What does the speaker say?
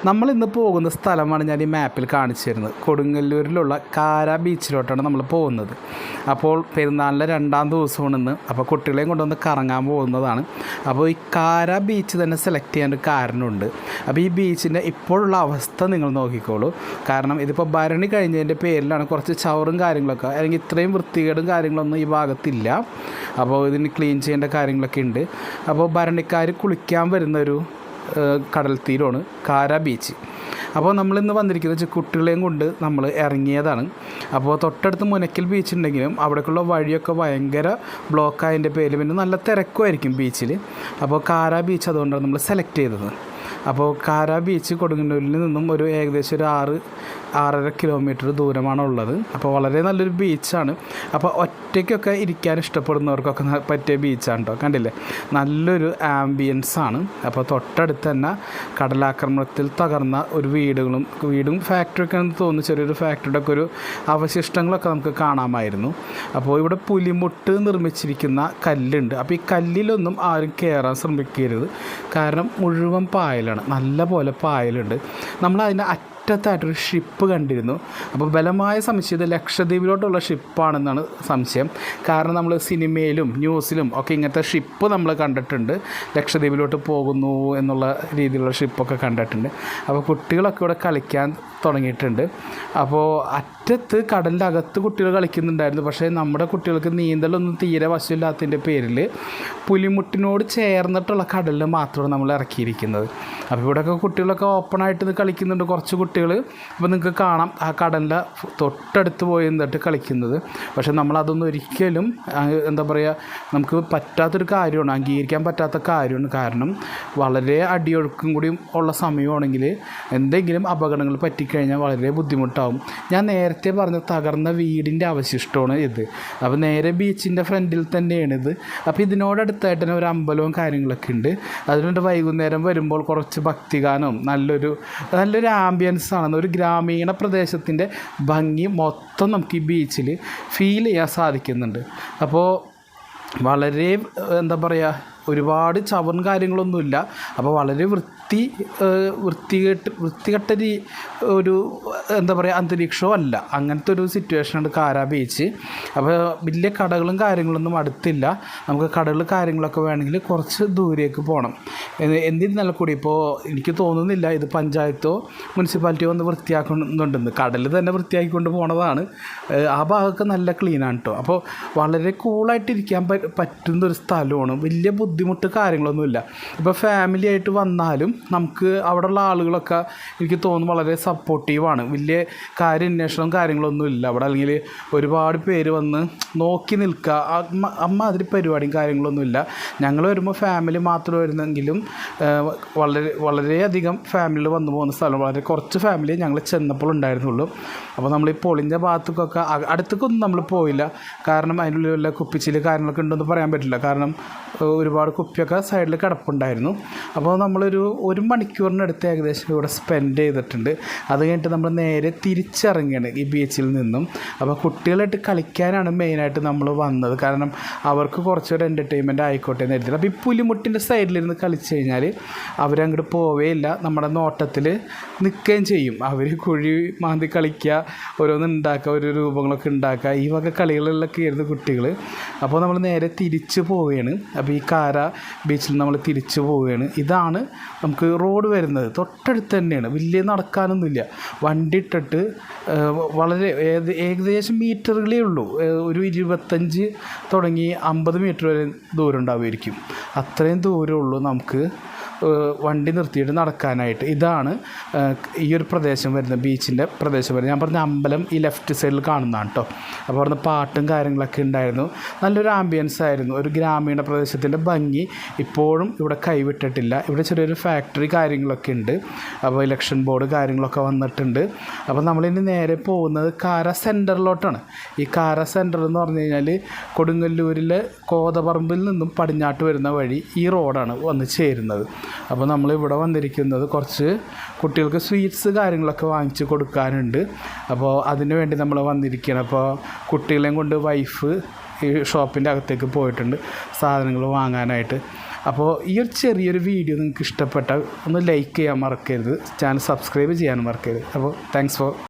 നമ്മളിന്ന് പോകുന്ന സ്ഥലമാണ് ഞാൻ ഈ മാപ്പിൽ കാണിച്ചു തരുന്നത്. കൊടുങ്ങല്ലൂരിലുള്ള കാര ബീച്ചിലോട്ടാണ് നമ്മൾ പോകുന്നത്. അപ്പോൾ പെരുന്നാളിൻ്റെ 2ാം ദിവസമാണ് ഇന്ന്. അപ്പോൾ കുട്ടികളെയും കൊണ്ടുവന്ന് കറങ്ങാൻ പോകുന്നതാണ്. അപ്പോൾ ഈ കാര ബീച്ച് തന്നെ സെലക്ട് ചെയ്യാൻ ഒരു കാരണമുണ്ട്. അപ്പോൾ ഈ ബീച്ചിൻ്റെ ഇപ്പോഴുള്ള അവസ്ഥ നിങ്ങൾ നോക്കിക്കോളൂ. കാരണം ഇതിപ്പോൾ ഭരണി കഴിഞ്ഞതിൻ്റെ പേരിലാണ് കുറച്ച് ചവറും കാര്യങ്ങളൊക്കെ, അല്ലെങ്കിൽ ഇത്രയും വൃത്തികേടും കാര്യങ്ങളൊന്നും ഈ ഭാഗത്തില്ല. അപ്പോൾ ഇതിന് ക്ലീൻ ചെയ്യേണ്ട കാര്യങ്ങളൊക്കെ ഉണ്ട്. അപ്പോൾ ഭരണിക്കാർ കുളിക്കാൻ വരുന്നൊരു കടൽ തീരമാണ് കാര ബീച്ച്. അപ്പോൾ നമ്മളിന്ന് വന്നിരിക്കുന്നത് കുട്ടികളെയും കൊണ്ട് നമ്മൾ ഇറങ്ങിയതാണ്. അപ്പോൾ തൊട്ടടുത്ത് മുനക്കൽ ബീച്ച് ഉണ്ടെങ്കിലും അവിടേക്കുള്ള വഴിയൊക്കെ ഭയങ്കര ബ്ലോക്കായതിൻ്റെ പേരിൽ പിന്നെ നല്ല തിരക്കുമായിരിക്കും ബീച്ചിൽ. അപ്പോൾ കാര ബീച്ച് അതുകൊണ്ടാണ് നമ്മൾ സെലക്ട് ചെയ്തത്. അപ്പോൾ കാര ബീച്ച് കൊടുങ്ങല്ലൂരിൽ നിന്നും ഒരു ഏകദേശം ഒരു 6-6.5 കിലോമീറ്റർ ദൂരമാണ് ഉള്ളത്. അപ്പോൾ വളരെ നല്ലൊരു ബീച്ചാണ്. അപ്പോൾ ഒറ്റയ്ക്കൊക്കെ ഇരിക്കാൻ ഇഷ്ടപ്പെടുന്നവർക്കൊക്കെ പറ്റിയ ബീച്ചാണ് കേട്ടോ. കണ്ടില്ലേ, നല്ലൊരു ആംബിയൻസ് ആണ്. അപ്പോൾ തൊട്ടടുത്ത് തന്നെ കടലാക്രമണത്തിൽ തകർന്ന ഒരു വീടും ഫാക്ടറിയൊക്കെ എന്ന് തോന്നുന്നു, ചെറിയൊരു ഫാക്ടറിയുടെ ഒക്കെ ഒരു അവശിഷ്ടങ്ങളൊക്കെ നമുക്ക് കാണാമായിരുന്നു. അപ്പോൾ ഇവിടെ പുലിമുട്ട് നിർമ്മിച്ചിരിക്കുന്ന കല്ലുണ്ട്. അപ്പോൾ ഈ കല്ലിലൊന്നും ആരും കയറാൻ ശ്രമിക്കരുത്, കാരണം മുഴുവൻ പായലാണ്, നല്ല പോലെ പായലുണ്ട്. നമ്മളതിൻ്റെ അറ്റത്തായിട്ടൊരു ഷിപ്പ് കണ്ടിരുന്നു. അപ്പോൾ ബലമായ സംശയം ഇത് ലക്ഷദ്വീപിലോട്ടുള്ള ഷിപ്പാണെന്നാണ് സംശയം. കാരണം നമ്മൾ സിനിമയിലും ന്യൂസിലും ഒക്കെ ഇങ്ങനത്തെ ഷിപ്പ് നമ്മൾ കണ്ടിട്ടുണ്ട്, ലക്ഷദ്വീപിലോട്ട് പോകുന്നു എന്നുള്ള രീതിയിലുള്ള ഷിപ്പൊക്കെ കണ്ടിട്ടുണ്ട്. അപ്പോൾ കുട്ടികളൊക്കെ ഇവിടെ കളിക്കാൻ തുടങ്ങിയിട്ടുണ്ട്. അപ്പോൾ അറ്റത്ത് കടലിൻ്റെ അകത്ത് കുട്ടികൾ കളിക്കുന്നുണ്ടായിരുന്നു. പക്ഷേ നമ്മുടെ കുട്ടികൾക്ക് നീന്തലൊന്നും തീരെ വശമില്ലാത്തതിൻ്റെ പേരിൽ പുലിമുട്ടിനോട് ചേർന്നിട്ടുള്ള കടലിൽ മാത്രമാണ് നമ്മൾ ഇറക്കിയിരിക്കുന്നത്. അപ്പോൾ ഇവിടെയൊക്കെ കുട്ടികളൊക്കെ ഓപ്പണായിട്ട് കളിക്കുന്നുണ്ട്, കുറച്ച് കുട്ടികൾ. അപ്പോൾ നിങ്ങൾക്ക് കാണാം ആ കടലിൻ്റെ തൊട്ടടുത്ത് പോയി നിന്നിട്ട് കളിക്കുന്നത്. പക്ഷേ നമ്മളതൊന്നും ഒരിക്കലും എന്താ പറയുക, നമുക്ക് പറ്റാത്തൊരു കാര്യമാണ്, അംഗീകരിക്കാൻ പറ്റാത്ത കാര്യമാണ്. കാരണം വളരെ അടിയൊഴുക്കും കൂടി ഉള്ള സമയമാണെങ്കിൽ എന്തെങ്കിലും അപകടങ്ങൾ പറ്റിക്കഴിഞ്ഞാൽ വളരെ ബുദ്ധിമുട്ടാവും. ഞാൻ നേരത്തെ പറഞ്ഞ തകർന്ന വീടിൻ്റെ അവശിഷ്ടമാണ് ഇത്. അപ്പോൾ നേരെ ബീച്ചിൻ്റെ ഫ്രണ്ടിൽ തന്നെയാണിത്. അപ്പോൾ ഇതിനോടടുത്തായിട്ട് തന്നെ ഒരു അമ്പലവും കാര്യങ്ങളൊക്കെ ഉണ്ട്. അതുകൊണ്ട് വൈകുന്നേരം വരുമ്പോൾ കുറച്ച് ഭക്തിഗാനവും നല്ലൊരു ആംബിയൻസ് ആണ്. ഒരു ഗ്രാമീണ പ്രദേശത്തിൻ്റെ ഭംഗി മൊത്തം നമുക്ക് ഈ ബീച്ചിൽ ഫീൽ ചെയ്യാൻ സാധിക്കുന്നുണ്ട്. അപ്പോൾ വളരെ എന്താ പറയുക, ഒരുപാട് ചവറും കാര്യങ്ങളൊന്നുമില്ല. അപ്പോൾ വളരെ വൃത്തികെട്ട ഒരു എന്താ പറയുക അന്തരീക്ഷവും അല്ല, അങ്ങനത്തെ ഒരു സിറ്റുവേഷനാണ് കാര ബീച്ച്. അപ്പോൾ വലിയ കടകളും കാര്യങ്ങളൊന്നും അടുത്തില്ല. നമുക്ക് കടകൾ കാര്യങ്ങളൊക്കെ വേണമെങ്കിൽ കുറച്ച് ദൂരേക്ക് പോകണം. എന്നിരുന്നാൽ കൂടി ഇപ്പോൾ എനിക്ക് തോന്നുന്നില്ല ഇത് പഞ്ചായത്തോ മുനിസിപ്പാലിറ്റിയോ ഒന്ന് വൃത്തിയാക്കുന്നുണ്ടെന്ന്. കടൽ തന്നെ വൃത്തിയാക്കിക്കൊണ്ട് പോണതാണ്. ആ ഭാഗമൊക്കെ നല്ല ക്ലീനാണ് കേട്ടോ. അപ്പോൾ വളരെ കൂളായിട്ടിരിക്കാൻ പറ്റുന്നൊരു സ്ഥലമാണ്. വലിയ ബുദ്ധിമുട്ട് കാര്യങ്ങളൊന്നുമില്ല. ഇപ്പോൾ ഫാമിലി ആയിട്ട് വന്നാലും നമുക്ക് അവിടെയുള്ള ആളുകളൊക്കെ എനിക്ക് തോന്നുന്നു വളരെ സപ്പോർട്ടീവാണ്. വലിയ അന്വേഷണവും കാര്യങ്ങളൊന്നും ഇല്ല അവിടെ. അല്ലെങ്കിൽ ഒരുപാട് പേര് വന്ന് നോക്കി നിൽക്കുക അതിരി പരിപാടിയും കാര്യങ്ങളൊന്നുമില്ല. ഞങ്ങൾ വരുമ്പോൾ ഫാമിലി മാത്രം വരുന്നെങ്കിലും വളരെയധികം ഫാമിലിയിൽ വന്നു പോകുന്ന സ്ഥലം. വളരെ കുറച്ച് ഫാമിലി ഞങ്ങൾ ചെന്നപ്പോൾ ഉണ്ടായിരുന്നുള്ളൂ. അപ്പോൾ നമ്മൾ ഈ പൊളിഞ്ഞ ഭാഗത്തേക്കൊക്കെ അടുത്തേക്കൊന്നും നമ്മൾ പോയില്ല. കാരണം അതിനുള്ളിൽ വല്ല കുപ്പിച്ചിൽ കാര്യങ്ങളൊക്കെ ഉണ്ടെന്ന് പറയാൻ പറ്റില്ല. കാരണം ഒരുപാട് കുപ്പിയൊക്കെ സൈഡിൽ കിടപ്പുണ്ടായിരുന്നു. അപ്പോൾ നമ്മളൊരു 1 മണിക്കൂറിനടുത്ത് ഏകദേശം ഇവിടെ സ്പെൻഡ് ചെയ്തിട്ടുണ്ട്. അത് കഴിഞ്ഞിട്ട് നമ്മൾ നേരെ തിരിച്ചിറങ്ങിയാണ് ഈ ബീച്ചിൽ നിന്നും. അപ്പോൾ കുട്ടികളായിട്ട് കളിക്കാനാണ് മെയിനായിട്ട് നമ്മൾ വന്നത്. കാരണം അവർക്ക് കുറച്ചൊരു എൻ്റർടൈൻമെൻറ്റ് ആയിക്കോട്ടെ എന്ന് കരുതി. അപ്പോൾ ഈ പുലിമുട്ടിൻ്റെ സൈഡിലിരുന്ന് കളിച്ച് കഴിഞ്ഞാൽ അവരങ്ങോട്ട് പോവേയില്ല, നമ്മുടെ നോട്ടത്തിൽ നിൽക്കുകയും ചെയ്യും. അവർ കുഴി മാന്തി കളിക്കുക, ഓരോന്ന് ഉണ്ടാക്കുക, ഓരോ രൂപങ്ങളൊക്കെ ഉണ്ടാക്കുക, ഈ വക കളികളിലൊക്കെ ആയിരുന്നു കുട്ടികൾ. അപ്പോൾ നമ്മൾ നേരെ തിരിച്ച് പോവുകയാണ്. അപ്പോൾ ഈ കാര ബീച്ചിൽ നമ്മൾ തിരിച്ചു പോവുകയാണ്. ഇതാണ് നമുക്ക് റോഡ് വരുന്നത്, തൊട്ടടുത്ത് തന്നെയാണ്. വലിയ നടക്കാനൊന്നുമില്ല. വണ്ടി ഇട്ടിട്ട് വളരെ ഏകദേശം മീറ്ററുകളേ ഉള്ളൂ. ഒരു 25 തുടങ്ങി 50 മീറ്റർ വരെ ദൂരം ഉണ്ടാവുമായിരിക്കും. അത്രയും ദൂരമുള്ളൂ നമുക്ക് വണ്ടി നിർത്തിയിട്ട് നടക്കാനായിട്ട്. ഇതാണ് ഈ ഒരു പ്രദേശം വരുന്നത്, ബീച്ചിൻ്റെ പ്രദേശം വരുന്നത്. ഞാൻ പറഞ്ഞ അമ്പലം ഈ ലെഫ്റ്റ് സൈഡിൽ കാണുന്നതാണ് കേട്ടോ. അപ്പോൾ അവിടുന്ന് പാട്ടും കാര്യങ്ങളൊക്കെ ഉണ്ടായിരുന്നു. നല്ലൊരു ആംബിയൻസ് ആയിരുന്നു. ഒരു ഗ്രാമീണ പ്രദേശത്തിൻ്റെ ഭംഗി ഇപ്പോഴും ഇവിടെ കൈവിട്ടിട്ടില്ല. ഇവിടെ ചെറിയൊരു ഫാക്ടറി കാര്യങ്ങളൊക്കെ ഉണ്ട്. അപ്പോൾ ഇലക്ഷൻ ബോർഡ് കാര്യങ്ങളൊക്കെ വന്നിട്ടുണ്ട്. അപ്പോൾ നമ്മളിനി നേരെ പോകുന്നത് കാര സെൻറ്ററിലോട്ടാണ്. ഈ കാര സെൻറ്റർ എന്ന് പറഞ്ഞു കഴിഞ്ഞാൽ കൊടുങ്ങല്ലൂരിലെ കോതപറമ്പിൽ നിന്നും പടിഞ്ഞാട്ട് വരുന്ന വഴി ഈ റോഡാണ് വന്ന് ചേരുന്നത്. അപ്പോൾ നമ്മളിവിടെ വന്നിരിക്കുന്നത് കുറച്ച് കുട്ടികൾക്ക് സ്വീറ്റ്സ് കാര്യങ്ങളൊക്കെ വാങ്ങിച്ച് കൊടുക്കാനുണ്ട്. അപ്പോൾ അതിന് വേണ്ടി നമ്മൾ വന്നിരിക്കുകയാണ്. അപ്പോൾ കുട്ടികളെയും കൊണ്ട് വൈഫ് ഈ ഷോപ്പിൻ്റെ അകത്തേക്ക് പോയിട്ടുണ്ട് സാധനങ്ങൾ വാങ്ങാനായിട്ട്. അപ്പോൾ ഈ ഒരു ചെറിയൊരു വീഡിയോ നിങ്ങൾക്ക് ഇഷ്ടപ്പെട്ടാൽ ഒന്ന് ലൈക്ക് ചെയ്യാൻ മറക്കരുത്, ചാനൽ സബ്സ്ക്രൈബ് ചെയ്യാൻ മറക്കരുത്. അപ്പോൾ താങ്ക്സ് ഫോർ